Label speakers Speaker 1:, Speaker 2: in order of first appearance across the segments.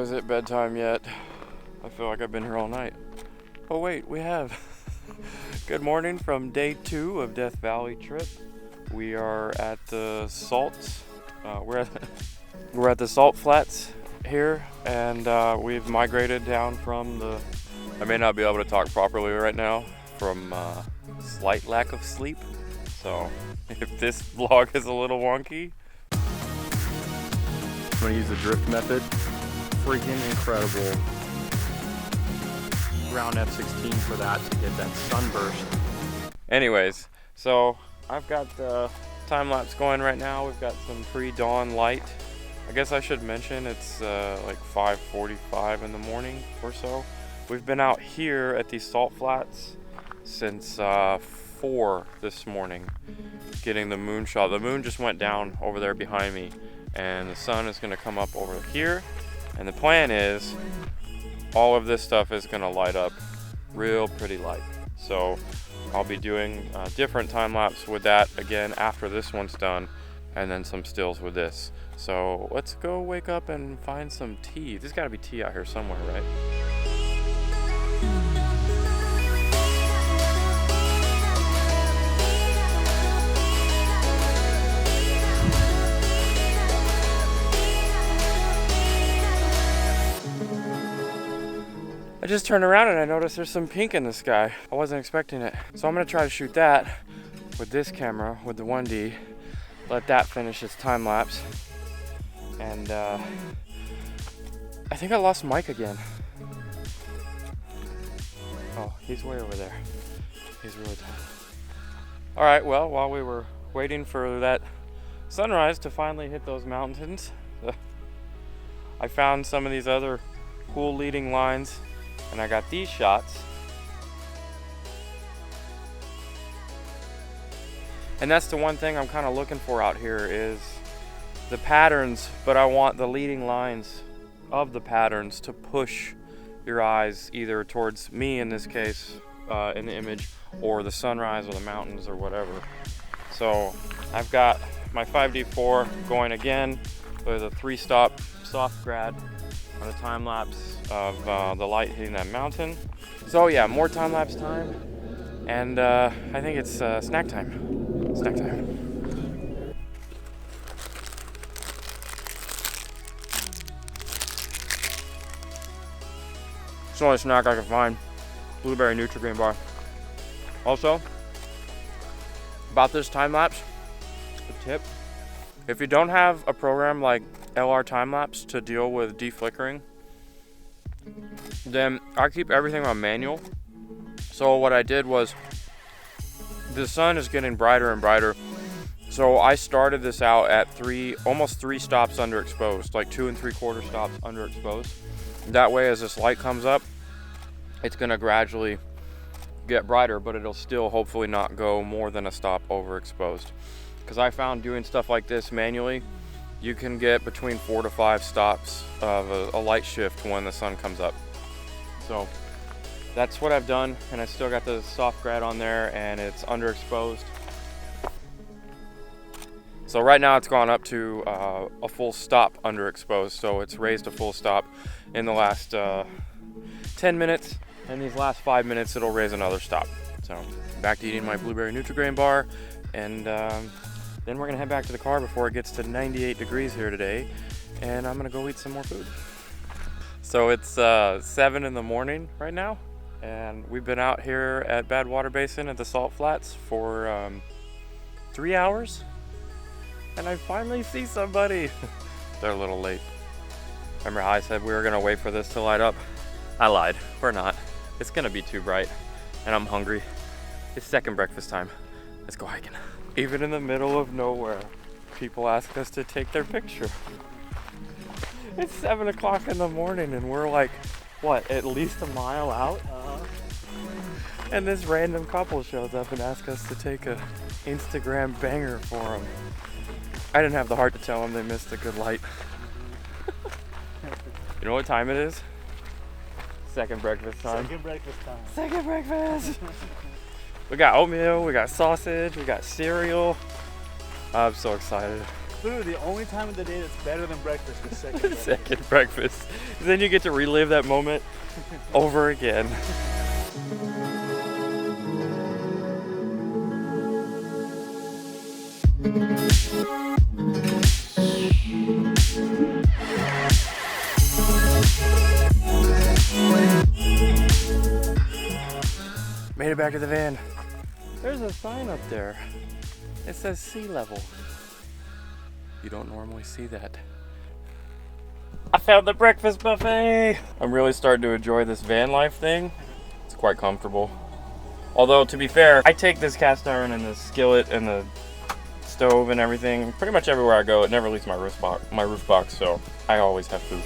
Speaker 1: is it bedtime yet. I feel like I've been here all night. Oh wait, we have. Good morning from day 2 of Death Valley trip. We are at the salt. We're at the salt flats here, and we've migrated down from the. I may not be able to talk properly right now from slight lack of sleep. So if this vlog is a little wonky, I'm gonna use the drift method. Freaking incredible. Round F16 for that to get that sunburst. Anyways, so I've got the time lapse going right now. We've got some pre-dawn light. I guess I should mention it's like 5:45 in the morning or so. We've been out here at these salt flats since 4 this morning, getting the moon shot. The moon just went down over there behind me, and the sun is gonna come up over here. And the plan is all of this stuff is gonna light up real pretty light. So I'll be doing a different time lapse with that again after this one's done, and then some stills with this. So let's go wake up and find some tea. There's gotta be tea out here somewhere, right? I just turned around and I noticed there's some pink in the sky. I wasn't expecting it. So I'm gonna try to shoot that with this camera, with the 1D. Let that finish its time lapse. And I think I lost Mike again. Oh, he's way over there. He's really tough. All right, well, while we were waiting for that sunrise to finally hit those mountains, I found some of these other cool leading lines. And I got these shots. And that's the one thing I'm kind of looking for out here is the patterns, but I want the leading lines of the patterns to push your eyes either towards me in this case, in the image, or the sunrise or the mountains or whatever. So I've got my 5D4 going again with a 3-stop soft grad on a time lapse of the light hitting that mountain. So yeah, more time lapse time, and I think it's snack time. Snack time. It's the only snack I can find. Blueberry Nutri-Grain bar. Also, about this time lapse, a tip: if you don't have a program like LR time lapse to deal with deflickering, then I keep everything on manual. So what I did was, the sun is getting brighter and brighter, so I started this out at almost 3 stops underexposed, like 2 3/4 stops underexposed. That way, as this light comes up, it's gonna gradually get brighter, but it'll still hopefully not go more than a stop overexposed. Because I found doing stuff like this manually, you can get between 4 to 5 stops of a light shift when the sun comes up. So that's what I've done, and I still got the soft grad on there, and it's underexposed. So right now it's gone up to a full stop underexposed, so it's raised a full stop in the last 10 minutes, and these last 5 minutes it'll raise another stop. So back to eating my Blueberry Nutri-Grain bar, and then we're gonna head back to the car before it gets to 98 degrees here today, and I'm gonna go eat some more food. So it's 7 in the morning right now, and we've been out here at Badwater Basin at the salt flats for 3 hours, and I finally see somebody. They're a little late. Remember how I said we were gonna wait for this to light up? I lied, we're not. It's gonna be too bright, and I'm hungry. It's second breakfast time. Let's go hiking. Even in the middle of nowhere, people ask us to take their picture. It's 7 o'clock in the morning and we're like, what, at least a mile out? And this random couple shows up and asks us to take a Instagram banger for them. I didn't have the heart to tell them they missed a good light. You know what time it is? Second breakfast time.
Speaker 2: Second breakfast time.
Speaker 1: Second breakfast! We got oatmeal, we got sausage, we got cereal. I'm so excited.
Speaker 2: Literally the only time of the day that's better than breakfast is second breakfast.
Speaker 1: Second breakfast. Then you get to relive that moment over again. Made it back to the van. There's a sign up there. It says sea level. You don't normally see that. I found the breakfast buffet! I'm really starting to enjoy this van life thing. It's quite comfortable. Although, to be fair, I take this cast iron and the skillet and the stove and everything pretty much everywhere I go. It never leaves my roof box, so I always have food.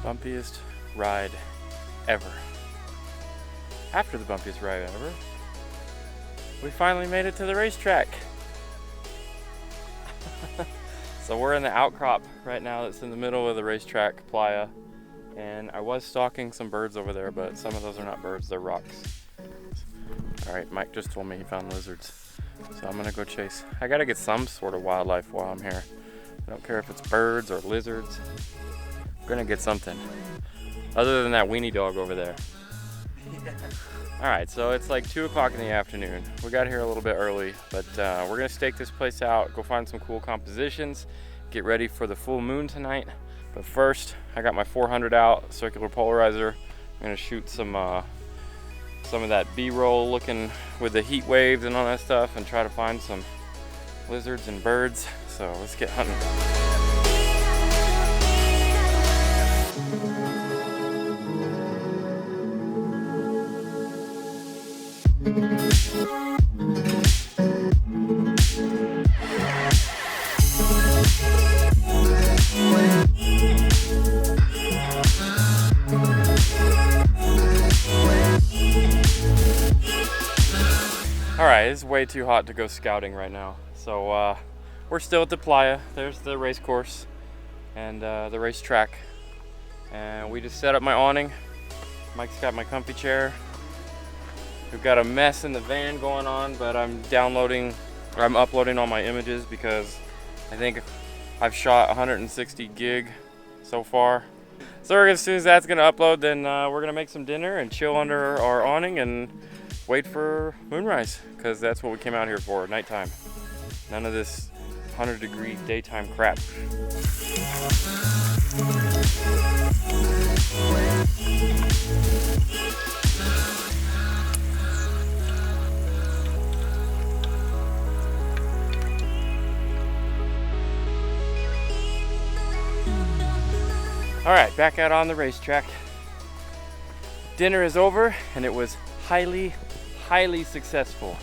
Speaker 1: Bumpiest ride ever. After the bumpiest ride ever, we finally made it to the racetrack. So we're in the outcrop right now that's in the middle of the racetrack playa, and I was stalking some birds over there, but some of those are not birds, they're rocks. Alright, Mike just told me he found lizards, so I'm gonna go chase. I gotta get some sort of wildlife while I'm here. I don't care if it's birds or lizards. I'm gonna get something. Other than that weenie dog over there. Alright, so it's like 2 o'clock in the afternoon. We got here a little bit early, but we're gonna stake this place out, go find some cool compositions, get ready for the full moon tonight. But first, I got my 400 out, circular polarizer. I'm gonna shoot some of that B-roll looking with the heat waves and all that stuff and try to find some lizards and birds. So let's get hunting. Alright, it's way too hot to go scouting right now. So we're still at the playa. There's the race course and the racetrack. And we just set up my awning. Mike's got my comfy chair. We've got a mess in the van going on, but I'm uploading all my images because I think I've shot 160 gig so far. So as soon as that's gonna upload, then we're gonna make some dinner and chill under our awning and wait for moonrise, because that's what we came out here for, nighttime. None of this 100-degree daytime crap. All right, back out on the racetrack. Dinner is over and it was highly successful.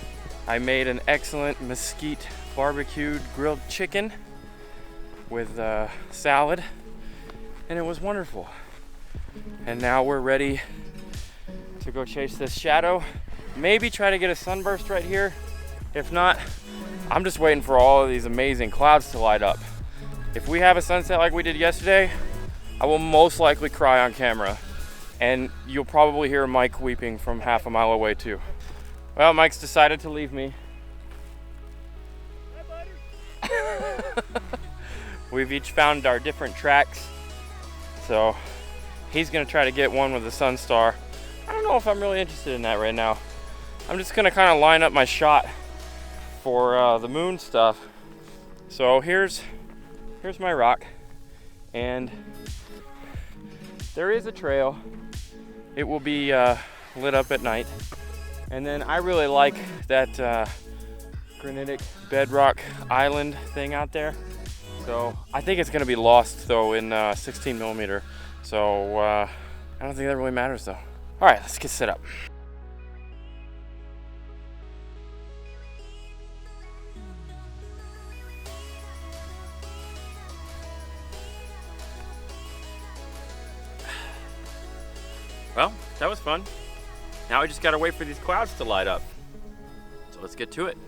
Speaker 1: I made an excellent mesquite barbecued grilled chicken with salad, and it was wonderful. And now we're ready to go chase this shadow. Maybe try to get a sunburst right here. If not, I'm just waiting for all of these amazing clouds to light up. If we have a sunset like we did yesterday, I will most likely cry on camera. And you'll probably hear Mike weeping from half a mile away too. Well, Mike's decided to leave me. Hi, buddy. We've each found our different tracks. So he's gonna try to get one with the sun star. I don't know if I'm really interested in that right now. I'm just gonna kind of line up my shot for the moon stuff. So here's my rock, and there is a trail. It will be lit up at night. And then I really like that granitic bedrock island thing out there. So I think it's gonna be lost though in 16 millimeter. So I don't think that really matters though. All right, let's get set up. Well, that was fun. Now we just gotta wait for these clouds to light up. So let's get to it.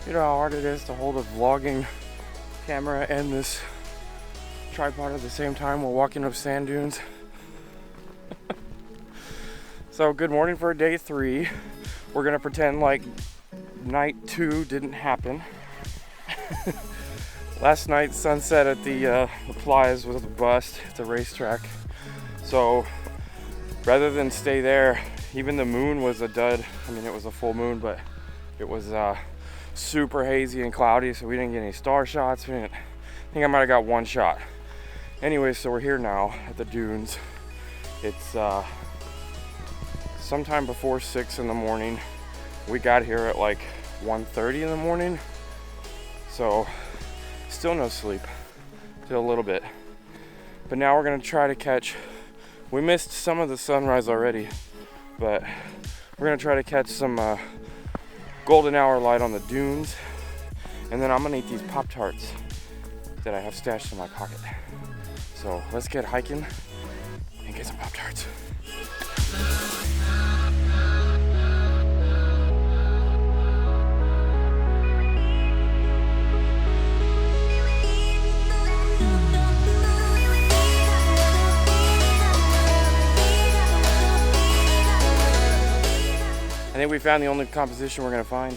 Speaker 1: You know how hard it is to hold a vlogging camera and this tripod at the same time while walking up sand dunes. So good morning for day 3. We're gonna pretend like night 2 didn't happen. Last night's sunset at the Plies was a bust at the racetrack. So rather than stay there, even the moon was a dud. I mean, it was a full moon, but it was super hazy and cloudy, so we didn't get any star shots. I think I might have got one shot. Anyway, so we're here now at the dunes. It's sometime before 6 in the morning. We got here at like 1:30 in the morning, so still no sleep, still a little bit. But now we're gonna try to catch, we missed some of the sunrise already, but we're gonna try to catch some golden hour light on the dunes, and then I'm gonna eat these pop-tarts that I have stashed in my pocket. So let's get hiking and get some pop-tarts. I think we found the only composition we're gonna find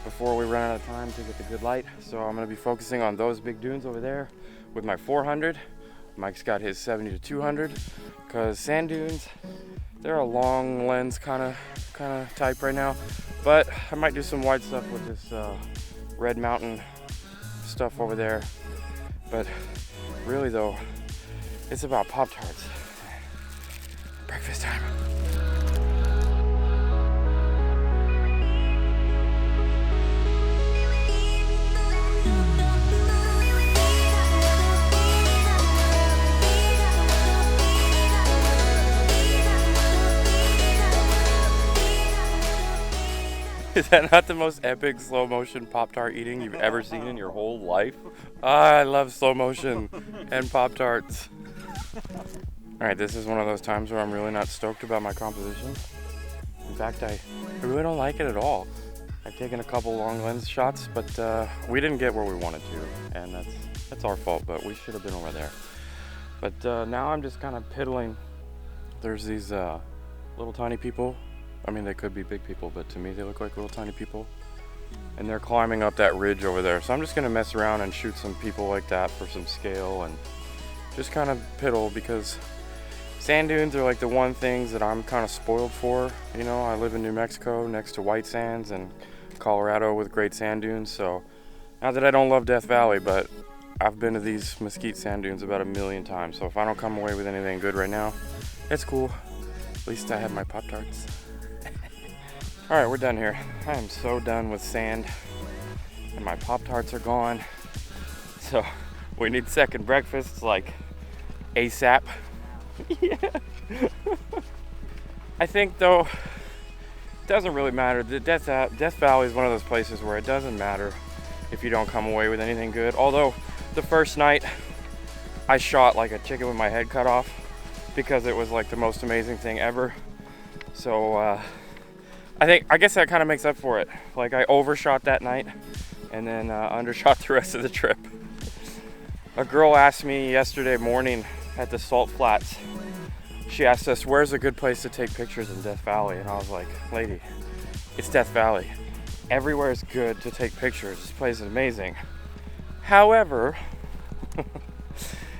Speaker 1: before we run out of time to get the good light. So I'm gonna be focusing on those big dunes over there with my 400. Mike's got his 70 to 200, because sand dunes, they're a long lens kind of type right now. But I might do some wide stuff with this Red Mountain stuff over there. But really though, it's about Pop-Tarts. Breakfast time. Is that not the most epic slow motion Pop-Tart eating you've ever seen in your whole life? I love slow motion and Pop-Tarts. Alright, this is one of those times where I'm really not stoked about my composition. In fact, I really don't like it at all. I've taken a couple long lens shots, but we didn't get where we wanted to, and that's our fault, but we should have been over there. But now I'm just kind of piddling. There's these little tiny people. I mean, they could be big people, but to me they look like little tiny people. And they're climbing up that ridge over there. So I'm just gonna mess around and shoot some people like that for some scale and just kind of piddle, because sand dunes are like the one things that I'm kind of spoiled for. You know, I live in New Mexico next to white sands and Colorado with great sand dunes. So not that I don't love Death Valley, but I've been to these Mesquite sand dunes about 1,000,000 times. So if I don't come away with anything good right now, it's cool. At least I had my Pop-Tarts. All right, we're done here. I am so done with sand, and my Pop-Tarts are gone. So we need second breakfasts like ASAP. Yeah. I think though, it doesn't really matter. The Death Valley is one of those places where it doesn't matter if you don't come away with anything good. Although the first night I shot like a chicken with my head cut off because it was like the most amazing thing ever. So I guess that kind of makes up for it. Like I overshot that night and then undershot the rest of the trip. A girl asked me yesterday morning at the Salt Flats, she asked us, where's a good place to take pictures in Death Valley? And I was like, lady, it's Death Valley. Everywhere is good to take pictures. This place is amazing. However,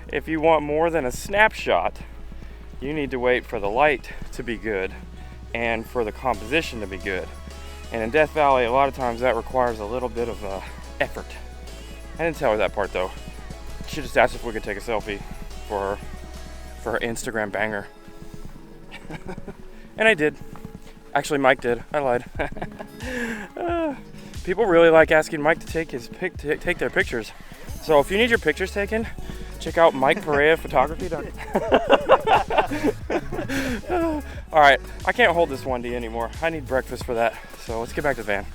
Speaker 1: if you want more than a snapshot, you need to wait for the light to be good and for the composition to be good. And in Death Valley, a lot of times that requires a little bit of effort. I didn't tell her that part though. She just asked if we could take a selfie for her Instagram banger. And I did. Actually, Mike did. I lied. People really like asking Mike to take their pictures. So if you need your pictures taken, check out Mike Perea Photography. All right, I can't hold this 1D anymore. I need breakfast for that. So let's get back to the van.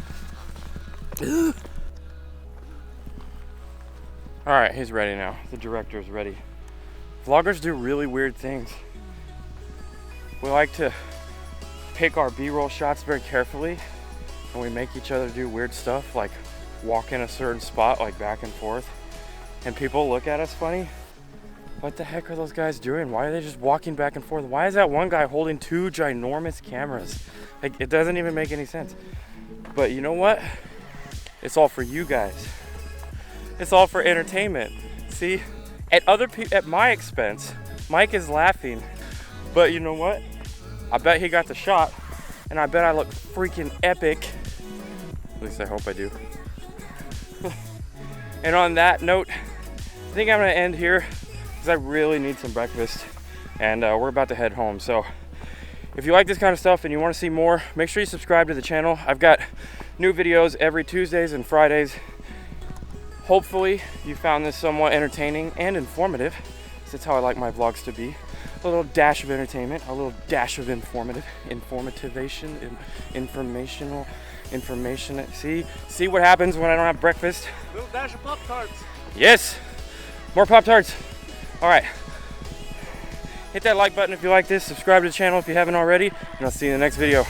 Speaker 1: All right, he's ready now. The director's ready. Vloggers do really weird things. We like to pick our B-roll shots very carefully, and we make each other do weird stuff like walk in a certain spot, like back and forth, and people look at us funny. What the heck are those guys doing? Why are they just walking back and forth? Why is that one guy holding 2 ginormous cameras? Like, it doesn't even make any sense. But you know what? It's all for you guys. It's all for entertainment. See, at my expense, Mike is laughing. But you know what? I bet he got the shot, and I bet I look freaking epic. At least I hope I do. And on that note, I think I'm gonna end here because I really need some breakfast, and we're about to head home. So if you like this kind of stuff and you want to see more, make sure you subscribe to the channel. I've got new videos every Tuesdays and Fridays. Hopefully you found this somewhat entertaining and informative. That's how I like my vlogs to be. A little dash of entertainment, a little dash of information. See what happens when I don't have breakfast?
Speaker 2: A little dash of pop-tarts.
Speaker 1: Yes, more Pop-Tarts. All right, hit that like button if you like this, subscribe to the channel if you haven't already, and I'll see you in the next video.